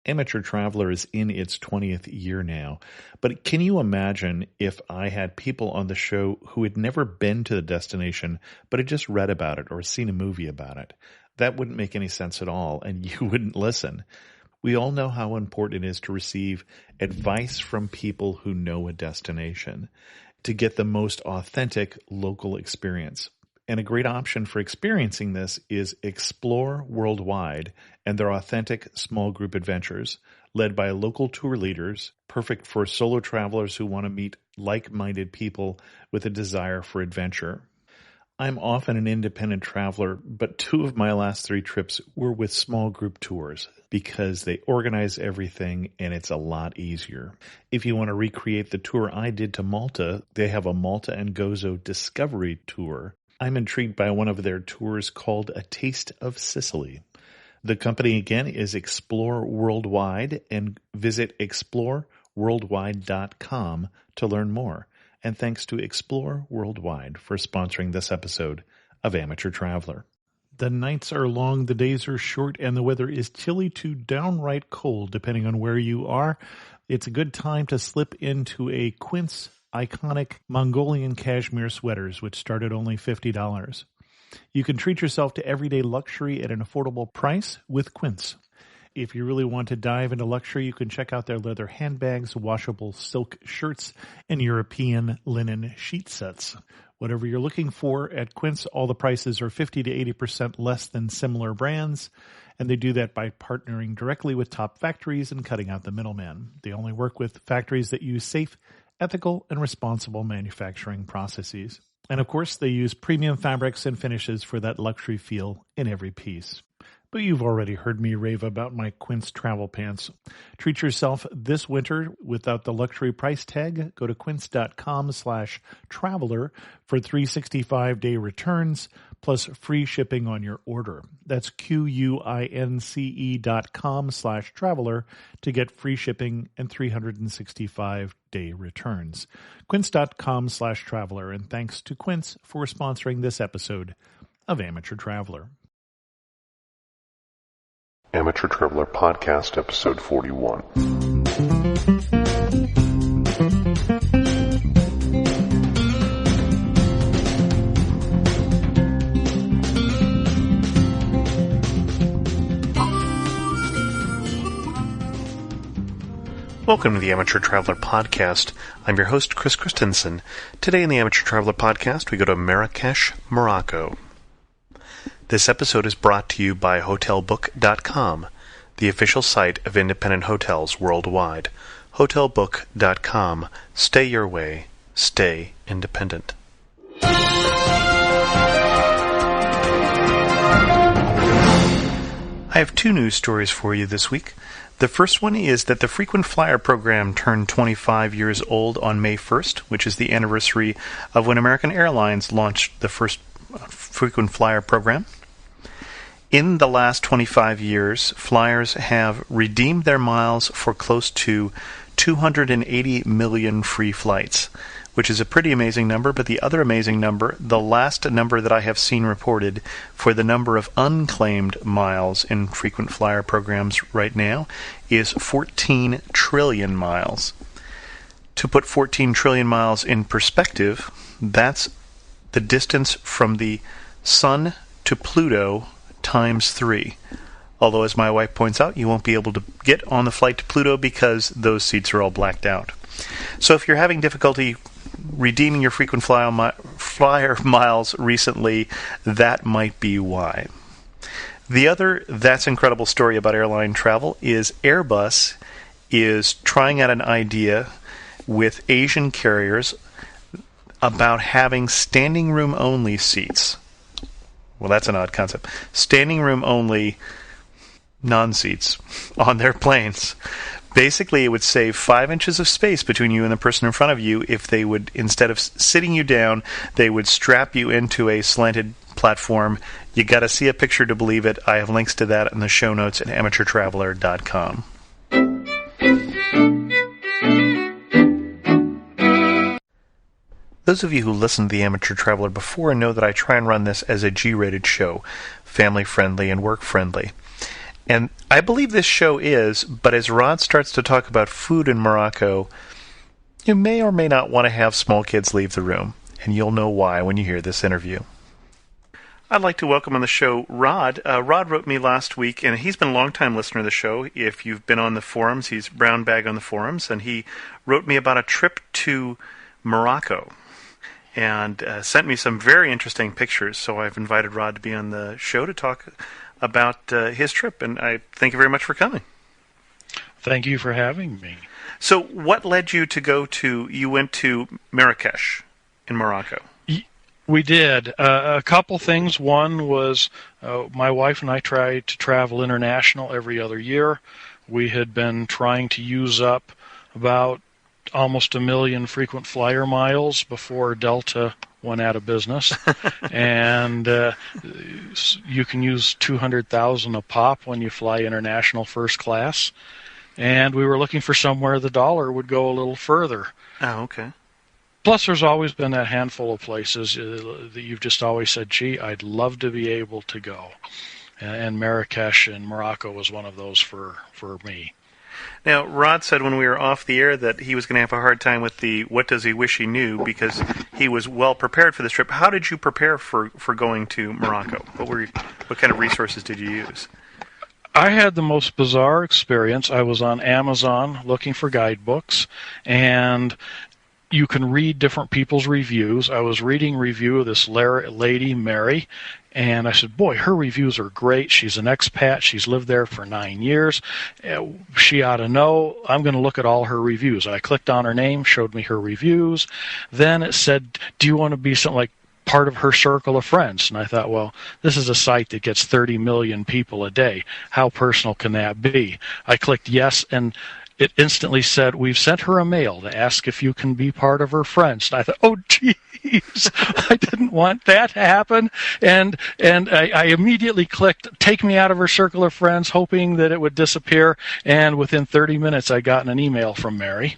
Amateur Traveler is in its 20th year now, but can you imagine if I had people on the show who had never been to the destination, but had just read about it or seen a movie about it? That wouldn't make any sense at all, and you wouldn't listen. We all know how important it is to receive advice from people who know a destination to get the most authentic local experience. And a great option for experiencing this is Explore Worldwide and their authentic small group adventures, led by local tour leaders, perfect for solo travelers who want to meet like-minded people with a desire for adventure. I'm often an independent traveler, but 2 of my last 3 trips were with small group tours because they organize everything and it's a lot easier. If you want to recreate the tour I did to Malta, they have a Malta and Gozo Discovery Tour. I'm intrigued by one of their tours called A Taste of Sicily. The company again is Explore Worldwide, and visit exploreworldwide.com to learn more. And thanks to Explore Worldwide for sponsoring this episode of Amateur Traveler. The nights are long, the days are short, and the weather is chilly to downright cold depending on where you are. It's a good time to slip into a Quince iconic Mongolian cashmere sweaters, which start at only $50. You can treat yourself to everyday luxury at an affordable price with Quince. If you really want to dive into luxury, you can check out their leather handbags, washable silk shirts, and European linen sheet sets. Whatever you're looking for at Quince, all the prices are 50 to 80% less than similar brands, and they do that by partnering directly with top factories and cutting out the middleman. They only work with factories that use safe, ethical, and responsible manufacturing processes. And of course, they use premium fabrics and finishes for that luxury feel in every piece. But you've already heard me rave about my Quince travel pants. Treat yourself this winter without the luxury price tag. Go to quince.com/traveler for 365-day returns plus free shipping on your order. That's QUINCE.com/traveler to get free shipping and 365-day returns. Quince.com/traveler, and thanks to Quince for sponsoring this episode of Amateur Traveler. Amateur Traveler Podcast, Episode 41. Welcome to the Amateur Traveler Podcast. I'm your host, Chris Christensen. Today in the Amateur Traveler Podcast, we go to Marrakesh, Morocco. This episode is brought to you by HotelBook.com, the official site of independent hotels worldwide. HotelBook.com. Stay your way. Stay independent. I have 2 news stories for you this week. The first one is that the frequent flyer program turned 25 years old on May 1st, which is the anniversary of when American Airlines launched the first frequent flyer program. In the last 25 years, flyers have redeemed their miles for close to 280 million free flights, which is a pretty amazing number. But the other amazing number, the last number that I have seen reported for the number of unclaimed miles in frequent flyer programs right now, is 14 trillion miles. To put 14 trillion miles in perspective, that's the distance from the Sun to Pluto times 3. Although, as my wife points out, you won't be able to get on the flight to Pluto because those seats are all blacked out. So if you're having difficulty redeeming your frequent flyer miles recently, that might be why. The other That's Incredible story about airline travel is Airbus is trying out an idea with Asian carriers about having standing room only seats. Well, that's an odd concept. Standing room only non-seats on their planes. Basically, it would save 5 inches of space between you and the person in front of you if they would, instead of sitting you down, they would strap you into a slanted platform. You got to see a picture to believe it. I have links to that in the show notes at amateurtraveler.com. Those of you who listened to The Amateur Traveler before know that I try and run this as a G-rated show, family-friendly and work-friendly. And I believe this show is, but as Rod starts to talk about food in Morocco, you may or may not want to have small kids leave the room, and you'll know why when you hear this interview. I'd like to welcome on the show Rod. Rod wrote me last week, and he's been a long-time listener to the show. If you've been on the forums, he's brown bag on the forums, and he wrote me about a trip to Morocco and sent me some very interesting pictures. So I've invited Rod to be on the show to talk about his trip, and I thank you very much for coming. Thank you for having me. So what led you to you went to Marrakesh in Morocco? We did. A couple things. One was my wife and I tried to travel international every other year. We had been trying to use up about almost 1 million frequent flyer miles before Delta went out of business. And you can use 200,000 a pop when you fly international first class. And we were looking for somewhere the dollar would go a little further. Oh, okay. Plus, there's always been that handful of places that you've just always said, gee, I'd love to be able to go. And Marrakesh and Morocco was one of those for me. Now, Rod said when we were off the air that he was going to have a hard time with the what does he wish he knew because he was well prepared for this trip. How did you prepare for going to Morocco? What kind of resources did you use? I had the most bizarre experience. I was on Amazon looking for guidebooks, and you can read different people's reviews. I was reading a review of this lady, Mary, and I said, boy, her reviews are great. She's an expat. She's lived there for 9 years. She ought to know. I'm going to look at all her reviews. I clicked on her name, showed me her reviews. Then it said, do you want to be something like part of her circle of friends? And I thought, well, this is a site that gets 30 million people a day. How personal can that be? I clicked yes, and it instantly said, we've sent her a mail to ask if you can be part of her friends. And I thought, oh, geez, I didn't want that to happen. And I immediately clicked, take me out of her circle of friends, hoping that it would disappear. And within 30 minutes, I got an email from Mary.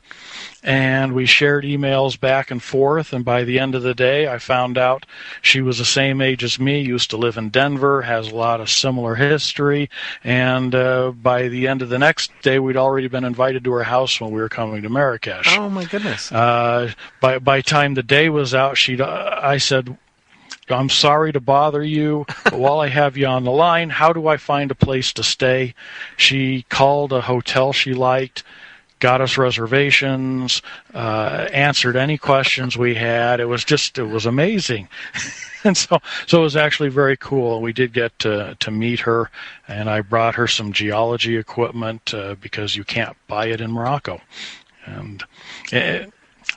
And we shared emails back and forth, and by the end of the day, I found out she was the same age as me, used to live in Denver, has a lot of similar history, and by the end of the next day, we'd already been invited to her house when we were coming to Marrakesh. Oh, my goodness. By time the day was out, I said, I'm sorry to bother you, but while I have you on the line, how do I find a place to stay? She called a hotel she liked, got us reservations, answered any questions we had. It was amazing. And so it was actually very cool. We did get to meet her, and I brought her some geology equipment because you can't buy it in Morocco. And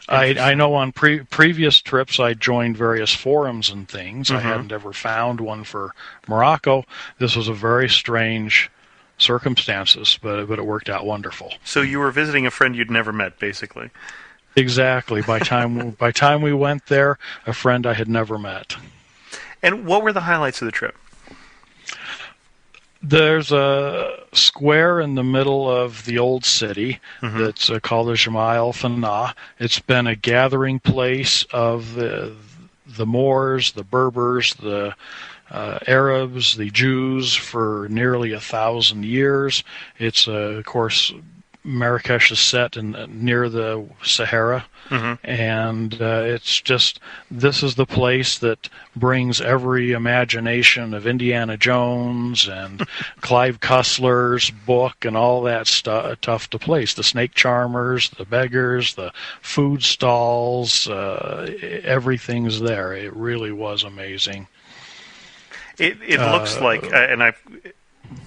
I know on previous trips I joined various forums and things. Mm-hmm. I hadn't ever found one for Morocco. This was a very strange circumstances, but it worked out wonderful. So you were visiting a friend you'd never met, basically. Exactly. By time we went there, a friend I had never met. And what were the highlights of the trip? There's a square in the middle of the old city that's called the Jama el-Fana. It's been a gathering place of the Moors, the Berbers, the Arabs, the Jews for nearly 1,000 years. It's, of course, Marrakesh is set near the Sahara, and it's just, this is the place that brings every imagination of Indiana Jones and Clive Cussler's book and all that stuff to place. The snake charmers, the beggars, the food stalls, everything's there. It really was amazing. It looks like, and I've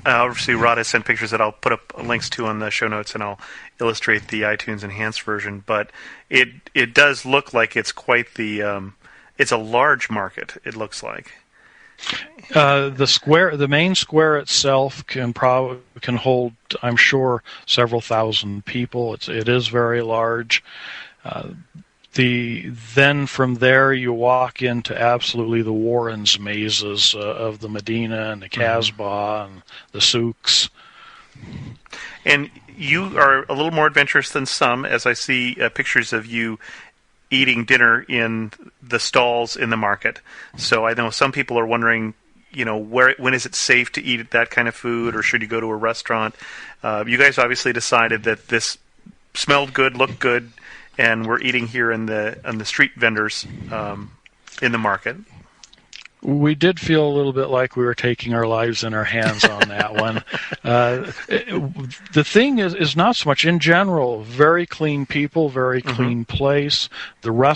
obviously Rod has sent pictures that I'll put up links to on the show notes, and I'll illustrate the iTunes enhanced version. But it does look like it's quite the it's a large market. It looks like the main square itself can hold, I'm sure, several thousand people. It is very large. Then from there you walk into absolutely the Warrens mazes of the Medina and the Casbah and the souks. And you are a little more adventurous than some, as I see pictures of you eating dinner in the stalls in the market. So I know some people are wondering, when is it safe to eat that kind of food, or should you go to a restaurant? You guys obviously decided that this smelled good, looked good, and we're eating here on the street vendors in the market. We did feel a little bit like we were taking our lives in our hands on that one. The thing is not so much in general, very clean people, very clean place. The real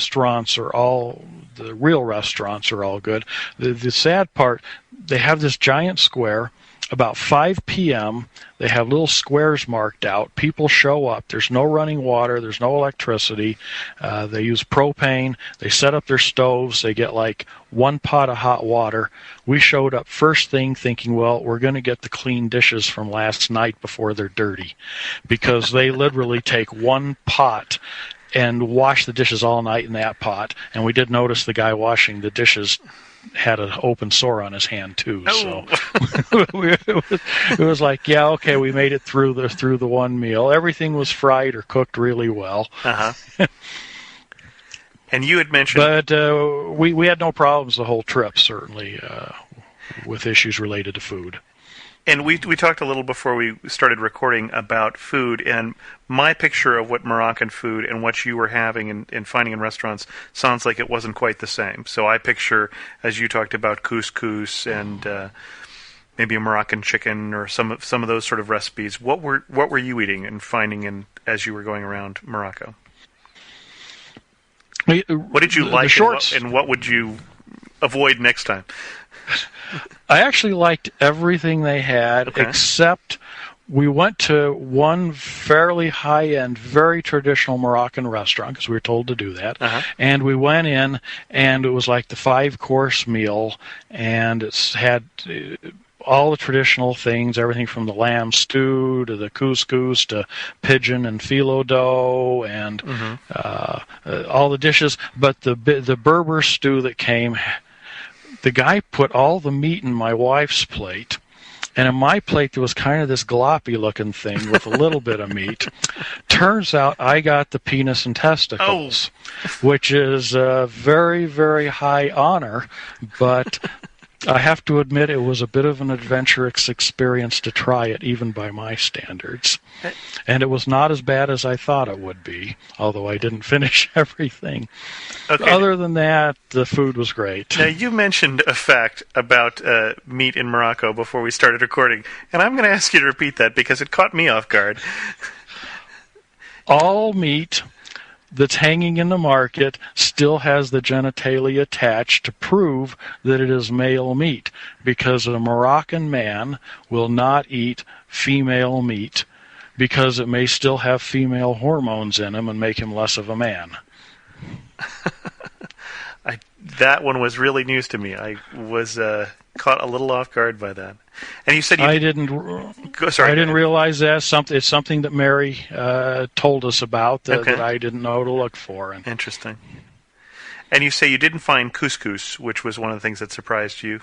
restaurants are all good. The sad part, they have this giant square. About 5 p.m., they have little squares marked out. People show up. There's no running water. There's no electricity. They use propane. They set up their stoves. They get like 1 pot of hot water. We showed up first thing thinking, well, we're going to get the clean dishes from last night before they're dirty, because they literally take 1 pot and wash the dishes all night in that pot. And we did notice the guy washing the dishes had an open sore on his hand too. So it was like, yeah, okay, we made it through the one meal. Everything was fried or cooked really well. And you had mentioned, but we had no problems the whole trip, certainly, with issues related to food. And we talked a little before we started recording about food, and my picture of what Moroccan food and what you were having and finding in restaurants sounds like it wasn't quite the same. So I picture, as you talked about, couscous and maybe a Moroccan chicken or some of those sort of recipes. What were you eating and finding as you were going around Morocco? What did you like, and what would you avoid next time? I actually liked everything they had, except we went to one fairly high-end, very traditional Moroccan restaurant, because we were told to do that. And we went in, and it was like the 5-course meal, and it had all the traditional things, everything from the lamb stew to the couscous to pigeon and phyllo dough and all the dishes. But the Berber stew that came, the guy put all the meat in my wife's plate, and in my plate there was kind of this gloppy-looking thing with a little bit of meat. Turns out I got the penis and testicles, which is a very, very high honor, but I have to admit it was a bit of an adventurous experience to try it, even by my standards. And it was not as bad as I thought it would be, although I didn't finish everything. Other than that, the food was great. Now, you mentioned a fact about meat in Morocco before we started recording, and I'm going to ask you to repeat that because it caught me off guard. All meat that's hanging in the market still has the genitalia attached to prove that it is male meat, because a Moroccan man will not eat female meat because it may still have female hormones in him and make him less of a man. That one was really news to me. I was caught a little off guard by that. And you said I didn't realize that. It's something that Mary told us about that I didn't know to look for. Interesting. And you say you didn't find couscous, which was one of the things that surprised you.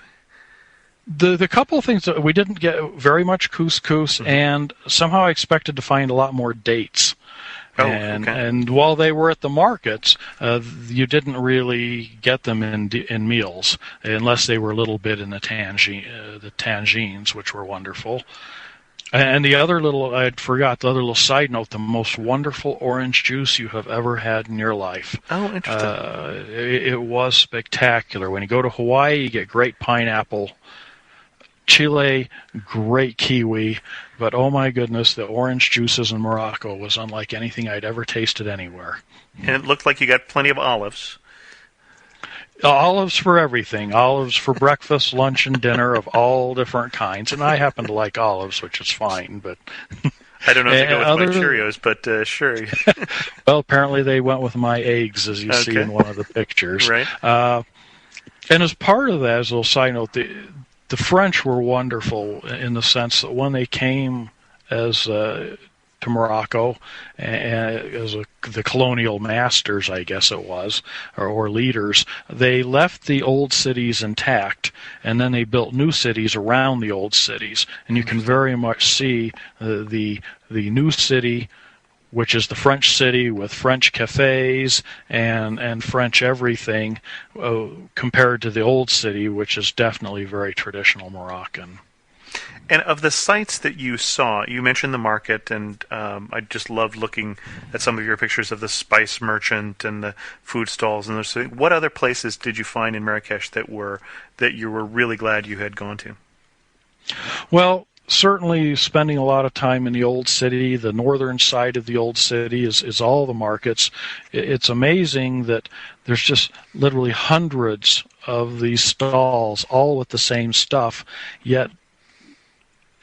The couple of things that we didn't get very much couscous, and somehow I expected to find a lot more dates. And while they were at the markets, you didn't really get them in meals, unless they were a little bit in the tangines, which were wonderful. And the other little side note, the most wonderful orange juice you have ever had in your life. Oh, interesting. It was spectacular. When you go to Hawaii, you get great pineapple. Chile, great kiwi, but oh my goodness, the orange juices in Morocco was unlike anything I'd ever tasted anywhere. And it looked like you got plenty of olives. Olives for everything. Olives for breakfast, lunch, and dinner of all different kinds. And I happen to like olives, which is fine, but I don't know if they go with my Cheerios, but sure. Well, apparently they went with my eggs, as you see in one of the pictures. Right. And as part of that, as a little side note, the French were wonderful in the sense that when they came to Morocco as the colonial masters, I guess it was, or leaders, they left the old cities intact, and then they built new cities around the old cities. And you can very much see the new city which is the French city with French cafes and French everything, compared to the old city, which is definitely very traditional Moroccan. And of the sites that you saw, you mentioned the market, and I just loved looking at some of your pictures of the spice merchant and the food stalls and those things. What other places did you find in Marrakesh that you were really glad you had gone to? Well, certainly spending a lot of time in the old city. The northern side of the old city is all the markets. It's amazing that there's just literally hundreds of these stalls, all with the same stuff, yet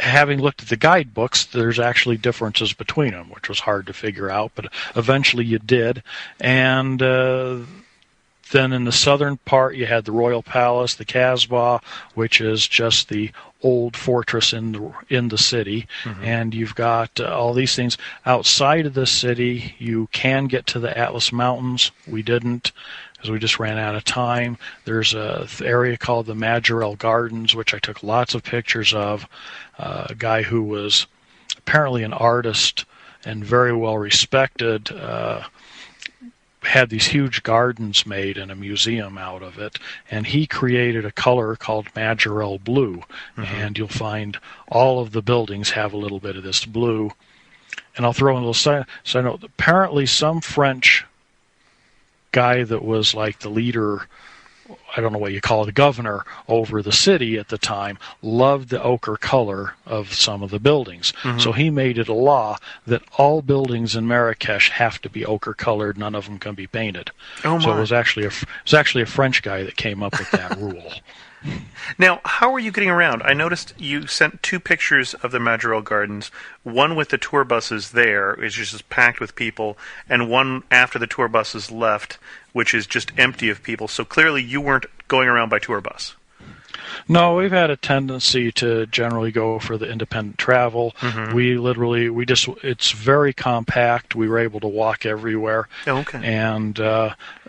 having looked at the guidebooks, there's actually differences between them, which was hard to figure out, but eventually you did. And then in the southern part, you had the Royal Palace, the Casbah, which is just the old fortress in the city, and you've got all these things outside of the city. You can get to the Atlas Mountains. We didn't, because we just ran out of time. There's a area called the Majorelle Gardens, which I took lots of pictures of. A guy who was apparently an artist and very well respected had these huge gardens made and a museum out of it, and he created a color called Majorelle blue, and you'll find all of the buildings have a little bit of this blue. And I'll throw in a little side note. Apparently some French guy that was like the leader, I don't know what you call it, the governor over the city at the time, loved the ochre color of some of the buildings. So he made it a law that all buildings in Marrakesh have to be ochre colored. None of them can be painted. Oh my. So it was actually a French guy that came up with that rule. Now, how are you getting around? I noticed you sent 2 pictures of the Majorelle Gardens, one with the tour buses there, which is just packed with people, and one after the tour buses left, which is just empty of people. So clearly you weren't going around by tour bus. No, we've had a tendency to generally go for the independent travel. It's very compact. We were able to walk everywhere. Oh, okay. And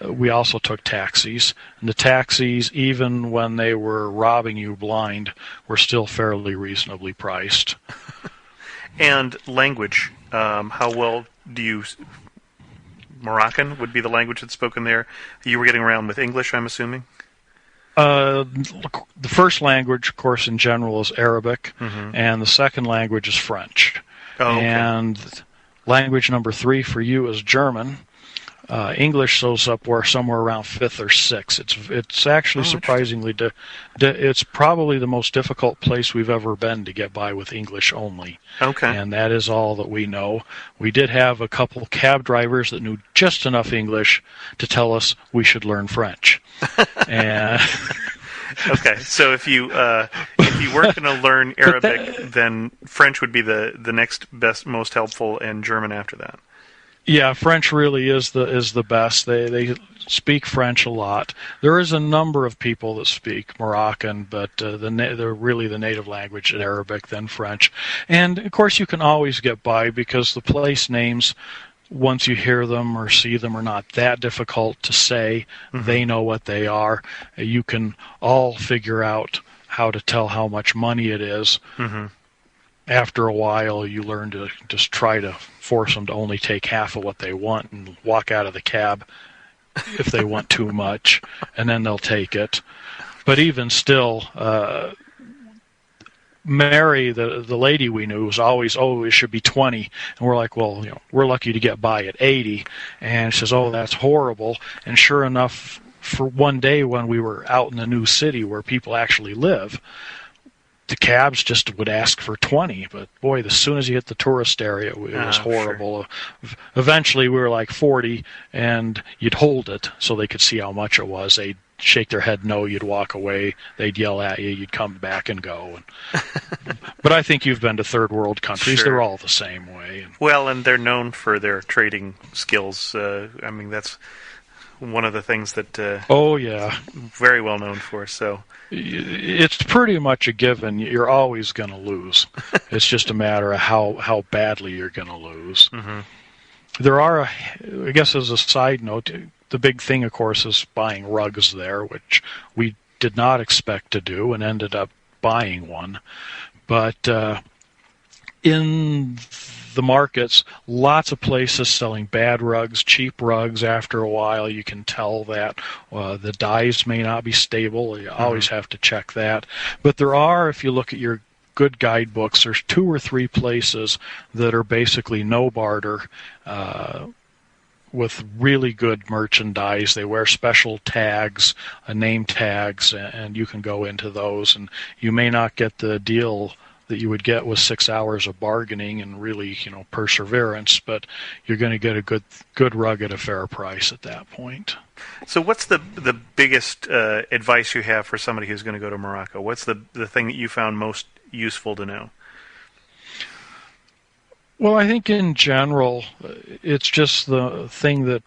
we also took taxis. And the taxis, even when they were robbing you blind, were still fairly reasonably priced. And language, how well do you... Moroccan would be the language that's spoken there. You were getting around with English, I'm assuming? The first language, of course, in general is Arabic, and the second language is French. Oh, okay. And language number 3 for you is German. English shows up somewhere around 5th or 6th. It's actually surprisingly it's probably the most difficult place we've ever been to get by with English only. Okay. And that is all that we know. We did have a couple cab drivers that knew just enough English to tell us we should learn French. And okay, so if you weren't going to learn Arabic, then French would be the next best, most helpful, and German after that. Yeah, French really is the best. They speak French a lot. There is a number of people that speak Moroccan, but they're really the native language is Arabic, then French. And of course, you can always get by because the place names, once you hear them or see them, are not that difficult to say. They know what they are. You can all figure out how to tell how much money it is. After a while, you learn to just try to force them to only take half of what they want and walk out of the cab if they want too much, and then they'll take it. But even still, Mary, the lady we knew, was always, it should be 20. And we're like, well, we're lucky to get by at 80. And she says, that's horrible. And sure enough, for one day when we were out in the new city where people actually live, the cabs just would ask for 20, but boy, as soon as you hit the tourist area, it was horrible. Sure. Eventually, we were like 40, and you'd hold it so they could see how much it was. They'd shake their head no, you'd walk away. They'd yell at you, you'd come back and go. But I think you've been to third world countries. Sure. They're all the same way. Well, and they're known for their trading skills. I mean, that's one of the things that very well known for. So it's pretty much a given. You're always going to lose. It's just a matter of how badly you're going to lose. There are, I guess as a side note, the big thing, of course, is buying rugs there, which we did not expect to do and ended up buying one. But in the markets, lots of places selling bad rugs, cheap rugs. After a while, you can tell that the dyes may not be stable. You always have to check that. But there are, if you look at your good guidebooks, there's 2 or 3 places that are basically no barter, with really good merchandise. They wear special tags, name tags, and you can go into those, and you may not get the deal that you would get with 6 hours of bargaining and really, perseverance, but you're going to get a good rug at a fair price at that point. So what's the biggest advice you have for somebody who's going to go to Morocco? What's the thing that you found most useful to know? Well, I think in general, it's just the thing that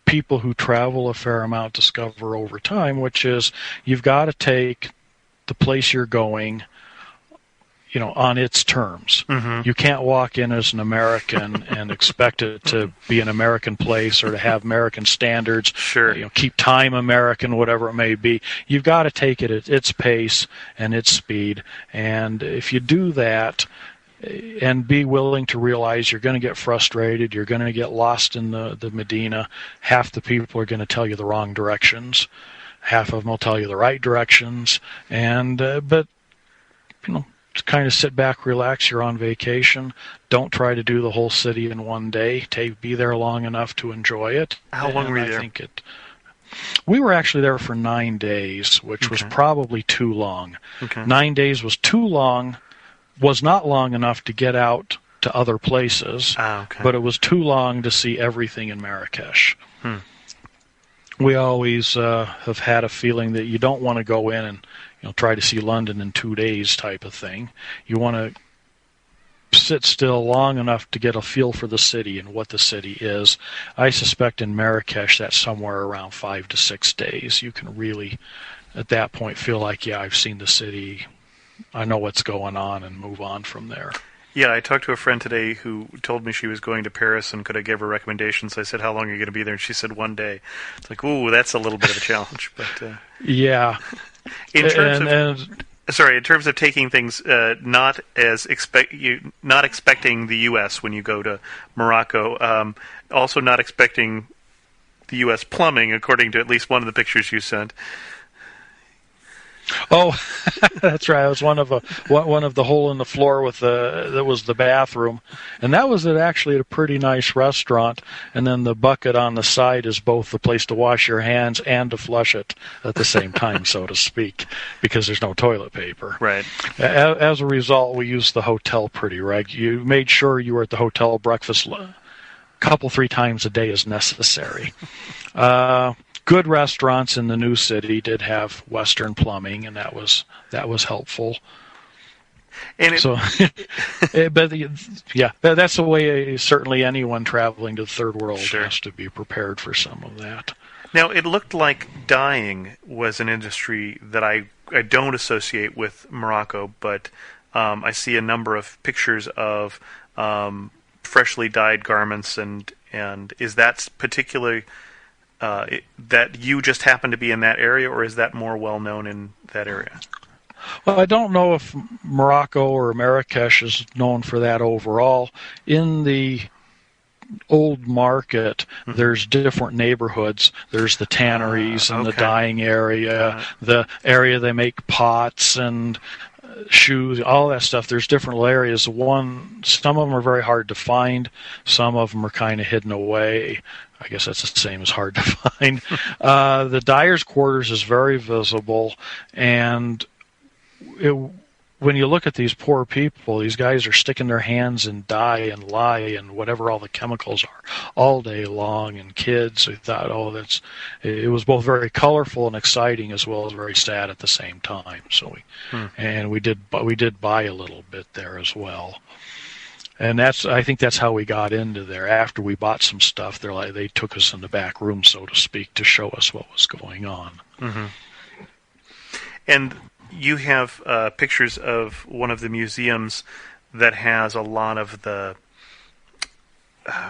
people who travel a fair amount discover over time, which is you've got to take the place you're going, on its terms. You can't walk in as an American and expect it to be an American place or to have American standards. Sure. Keep time American, whatever it may be. You've got to take it at its pace and its speed. And if you do that, and be willing to realize you're going to get frustrated, you're going to get lost in the Medina. Half the people are going to tell you the wrong directions. Half of them will tell you the right directions. And but kind of sit back, relax. You're on vacation. Don't try to do the whole city in one day. Be there long enough to enjoy it. How long were you there? We were actually there for 9 days, which was probably too long. 9 days was too long. Was not long enough to get out to other places, but it was too long to see everything in Marrakesh. We always have had a feeling that you don't want to go in and try to see London in 2 days type of thing. You want to sit still long enough to get a feel for the city and what the city is. I suspect in Marrakesh that's somewhere around 5 to 6 days. You can really, at that point, feel like, I've seen the city, I know what's going on, and move on from there. Yeah, I talked to a friend today who told me she was going to Paris and could I give her recommendations. I said, how long are you going to be there? And she said 1 day. It's like, ooh, that's a little bit of a challenge. But yeah. In terms of taking things not expecting the U.S. when you go to Morocco, also not expecting the U.S. plumbing, according to at least one of the pictures you sent. Oh, that's right. It was one of the hole in the floor that was the bathroom, and that was actually at a pretty nice restaurant. And then the bucket on the side is both the place to wash your hands and to flush it at the same time, so to speak, because there's no toilet paper. Right. As a result, we used the hotel pretty You made sure you were at the hotel breakfast couple 3 times a day as necessary. Good restaurants in the new city did have Western plumbing, and that was helpful. And that's the way certainly anyone traveling to the third world has to be prepared for some of that. Now, it looked like dyeing was an industry that I don't associate with Morocco, but I see a number of pictures of freshly dyed garments, and is that particularly that you just happen to be in that area, or is that more well known in that area? Well, I don't know if Morocco or Marrakesh is known for that overall. In the old market, there's different neighborhoods. There's the tanneries and the dyeing area, the area they make pots and shoes, all that stuff. There's different areas. Some of them are very hard to find. Some of them are kind of hidden away. I guess that's the same as hard to find. The dyer's quarters is very visible, and when you look at these poor people, these guys are sticking their hands in dye and lye and whatever all the chemicals are all day long, and kids, we thought, it was both very colorful and exciting as well as very sad at the same time. So we did buy a little bit there as well. And I think that's how we got into there. After we bought some stuff, they took us in the back room, so to speak, to show us what was going on. Mm-hmm. And you have pictures of one of the museums that has a lot of the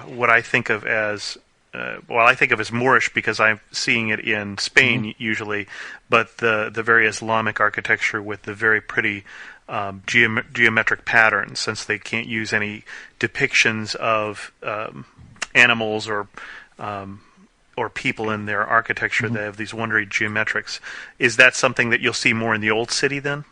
what I think of as Moorish, because I'm seeing it in Spain usually, but the very Islamic architecture with the very pretty geometric patterns, since they can't use any depictions of animals or people in their architecture. They have these wondery geometrics. Is that something that you'll see more in the Old City then?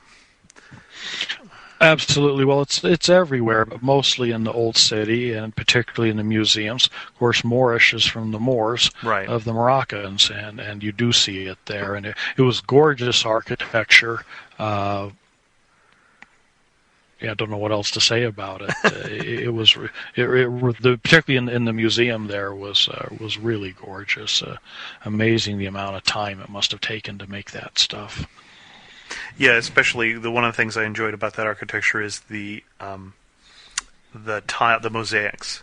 Absolutely. Well, it's everywhere, but mostly in the Old City and particularly in the museums. Of course, Moorish is from the Moors of the Moroccans, and you do see it there. And it was gorgeous architecture. I don't know what else to say about it. Particularly in the museum there was really gorgeous. Amazing the amount of time it must have taken to make that stuff. Yeah, especially one of the things I enjoyed about that architecture is the mosaics,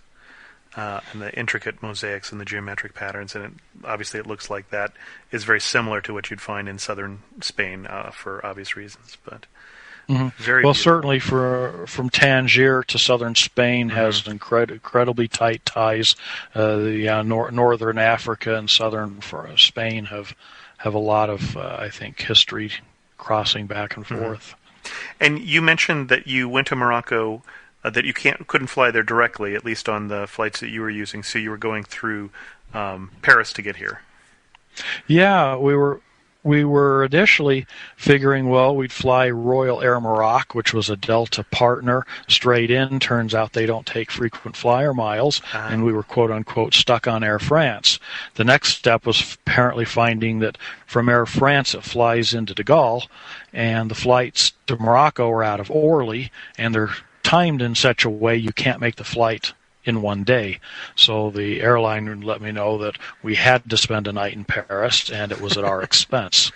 and the intricate mosaics and the geometric patterns, and obviously it looks like that is very similar to what you'd find in southern Spain for obvious reasons. But very well, beautiful. certainly from Tangier to southern Spain has incredibly tight ties. Northern Africa and southern Spain have a lot of I think history crossing back and forth. And you mentioned that you went to Morocco, that you couldn't fly there directly, at least on the flights that you were using. So you were going through Paris to get here. Yeah, we were initially figuring, well, we'd fly Royal Air Morocco, which was a Delta partner, straight in. Turns out they don't take frequent flyer miles, and we were quote-unquote stuck on Air France. The next step was apparently finding that from Air France it flies into de Gaulle, and the flights to Morocco are out of Orly, and they're timed in such a way you can't make the flight in one day. So the airline let me know that we had to spend a night in Paris, and it was at our expense.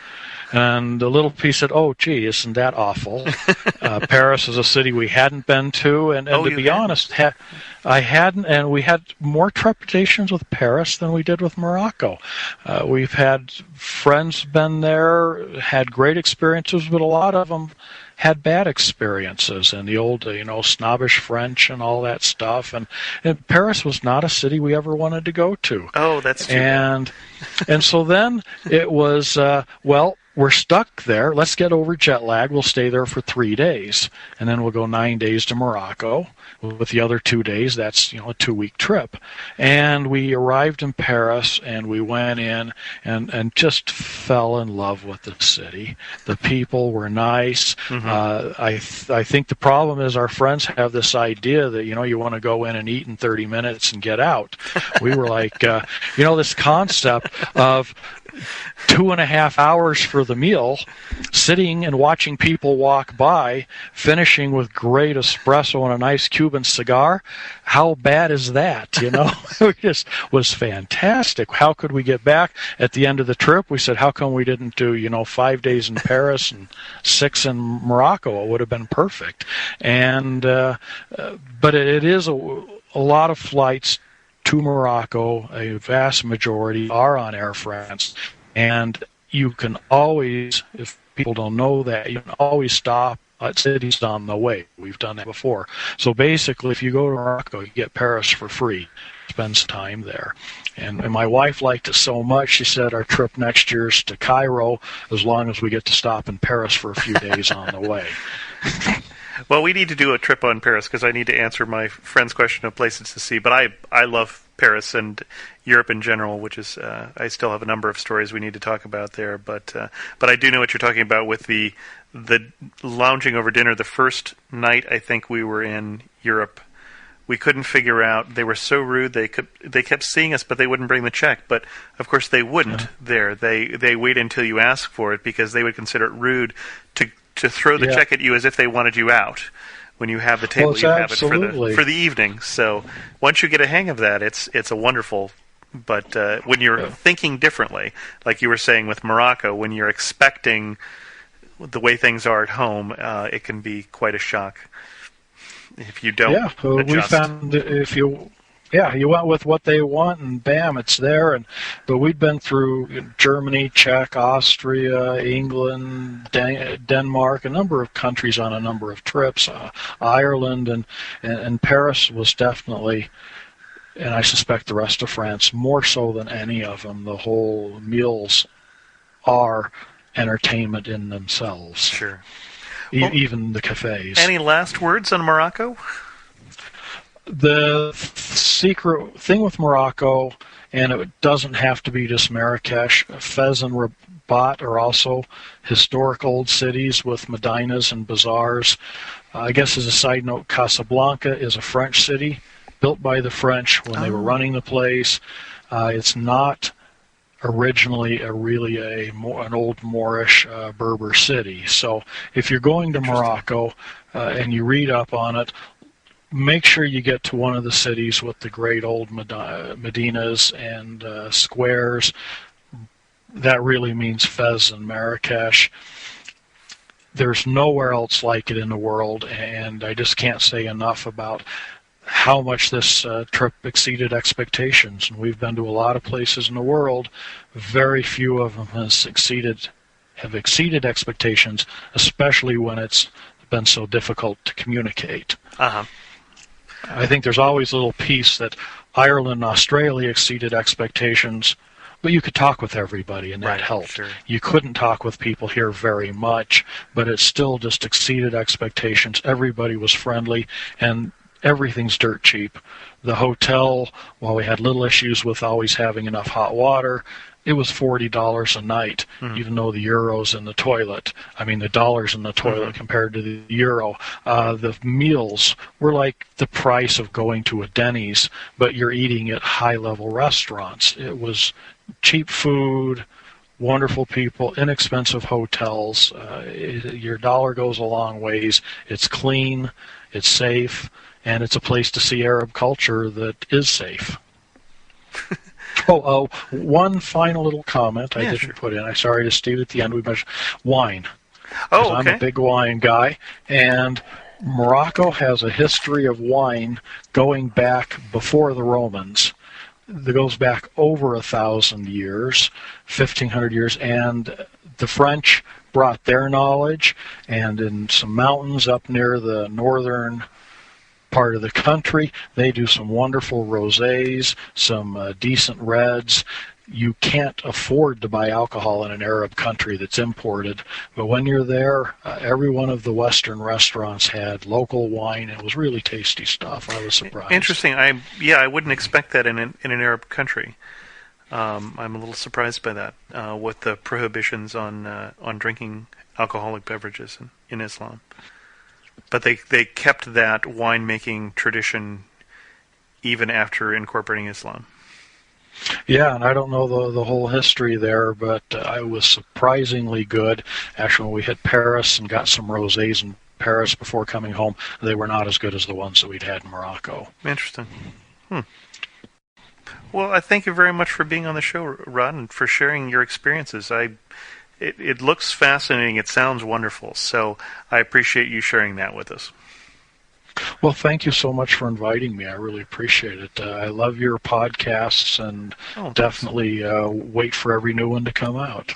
And the little piece said, "Oh, gee, isn't that awful?" Paris is a city we hadn't been to, and to be honest, I hadn't, and we had more trepidations with Paris than we did with Morocco. We've had friends been there, had great experiences, but a lot of them had bad experiences, and the old, snobbish French and all that stuff. And Paris was not a city we ever wanted to go to. Oh, that's true. And so then it was, we're stuck there. Let's get over jet lag. We'll stay there for 3 days, and then we'll go 9 days to Morocco. With the other 2 days, that's a 2-week trip. And we arrived in Paris, and we went in and just fell in love with the city. The people were nice. I think the problem is our friends have this idea that you want to go in and eat in 30 minutes and get out. We were like, this concept of 2.5 hours for the meal, sitting and watching people walk by, finishing with great espresso and a nice Cuban cigar. How bad is that? It just was fantastic. How could we get back? At the end of the trip, we said, how come we didn't do 5 days in Paris and 6 in Morocco? It would have been perfect. And but it is a lot of flights to Morocco. A vast majority are on Air France. And you can always, if people don't know that, you can always stop at cities on the way. We've done that before. So basically, if you go to Morocco, you get Paris for free. Spend some time there. And my wife liked it so much, she said our trip next year is to Cairo, as long as we get to stop in Paris for a few days on the way. Well, we need to do a trip on Paris, because I need to answer my friend's question of places to see. But I love Paris and Europe in general, which is I still have a number of stories we need to talk about there. But I do know what you're talking about with the lounging over dinner. The first night I think we were in Europe, we couldn't figure out. They were so rude. They kept seeing us, but they wouldn't bring the check. But of course they wouldn't. There, they wait until you ask for it, because they would consider it rude to throw the check at you as if they wanted you out. When you have the table, you have it for the evening. So once you get a hang of that, it's a wonderful. But when you're thinking differently, like you were saying with Morocco, when you're expecting the way things are at home, it can be quite a shock if you don't adjust. We found you went with what they want, and bam, it's there. But we'd been through Germany, Czech, Austria, England, Denmark, a number of countries on a number of trips, Ireland, and Paris was definitely, and I suspect the rest of France, more so than any of them. The whole meals are entertainment in themselves. Sure. even the cafes. Any last words on Morocco? The secret thing with Morocco, and it doesn't have to be just Marrakesh, Fez and Rabat are also historic old cities with medinas and bazaars. I guess as a side note, Casablanca is a French city built by the French when they were running the place. It's not originally an old Moorish Berber city. So if you're going to Morocco and you read up on it, make sure you get to one of the cities with the great old medinas and squares. That really means Fez and Marrakesh. There's nowhere else like it in the world, and I just can't say enough about how much this trip exceeded expectations. And we've been to a lot of places in the world. Very few of them have exceeded expectations, especially when it's been so difficult to communicate. Uh-huh. I think there's always a little piece that Ireland and Australia exceeded expectations, but you could talk with everybody, and that helped. Sure. You couldn't talk with people here very much, but it still just exceeded expectations. Everybody was friendly, and everything's dirt cheap. The hotel, while we had little issues with always having enough hot water, it was $40 a night, even though the euro's in the toilet. I mean, the dollar's in the toilet compared to the euro. The meals were like the price of going to a Denny's, but you're eating at high-level restaurants. It was cheap food, wonderful people, inexpensive hotels. Your dollar goes a long ways. It's clean, it's safe, and it's a place to see Arab culture that is safe. One final little comment I didn't put in. I'm sorry to state at the end. We mentioned wine. Oh, okay. I'm a big wine guy, and Morocco has a history of wine going back before the Romans. That goes back over 1,000 years, 1,500 years, and the French brought their knowledge, and in some mountains up near the northern part of the country, they do some wonderful rosés, some decent reds. You can't afford to buy alcohol in an Arab country that's imported, but when you're there, every one of the Western restaurants had local wine, and it was really tasty stuff. I was surprised. Interesting. I wouldn't expect that in an Arab country. I'm a little surprised by that, with the prohibitions on drinking alcoholic beverages in Islam. But they kept that winemaking tradition even after incorporating Islam. Yeah, and I don't know the whole history there, but I was surprisingly good. Actually, when we hit Paris and got some rosés in Paris before coming home, they were not as good as the ones that we'd had in Morocco. Interesting. Well, I thank you very much for being on the show, Rod, and for sharing your experiences. It looks fascinating. It sounds wonderful. So I appreciate you sharing that with us. Well, thank you so much for inviting me. I really appreciate it. I love your podcasts, and definitely wait for every new one to come out.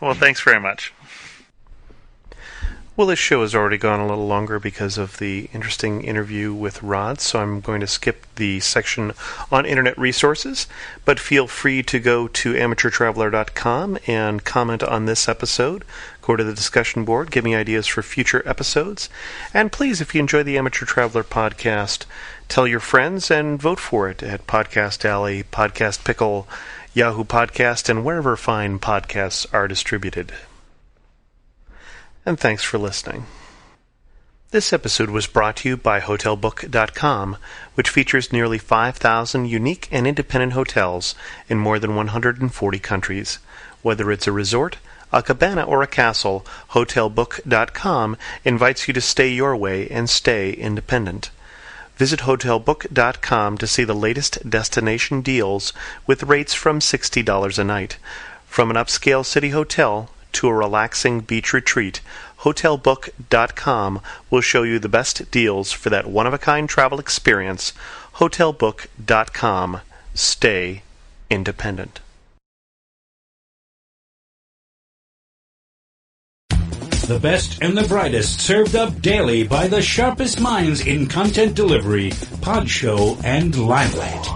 Well, thanks very much. Well, this show has already gone a little longer because of the interesting interview with Rod, so I'm going to skip the section on Internet resources, but feel free to go to amateurtraveler.com and comment on this episode. Go to the discussion board, give me ideas for future episodes, and please, if you enjoy the Amateur Traveler podcast, tell your friends and vote for it at Podcast Alley, Podcast Pickle, Yahoo Podcast, and wherever fine podcasts are distributed. And thanks for listening. This episode was brought to you by HotelBook.com, which features nearly 5,000 unique and independent hotels in more than 140 countries. Whether it's a resort, a cabana, or a castle, HotelBook.com invites you to stay your way and stay independent. Visit HotelBook.com to see the latest destination deals with rates from $60 a night. From an upscale city hotel to a relaxing beach retreat, HotelBook.com will show you the best deals for that one-of-a-kind travel experience. HotelBook.com. Stay independent. The best and the brightest served up daily by the sharpest minds in content delivery, pod show, and limelight.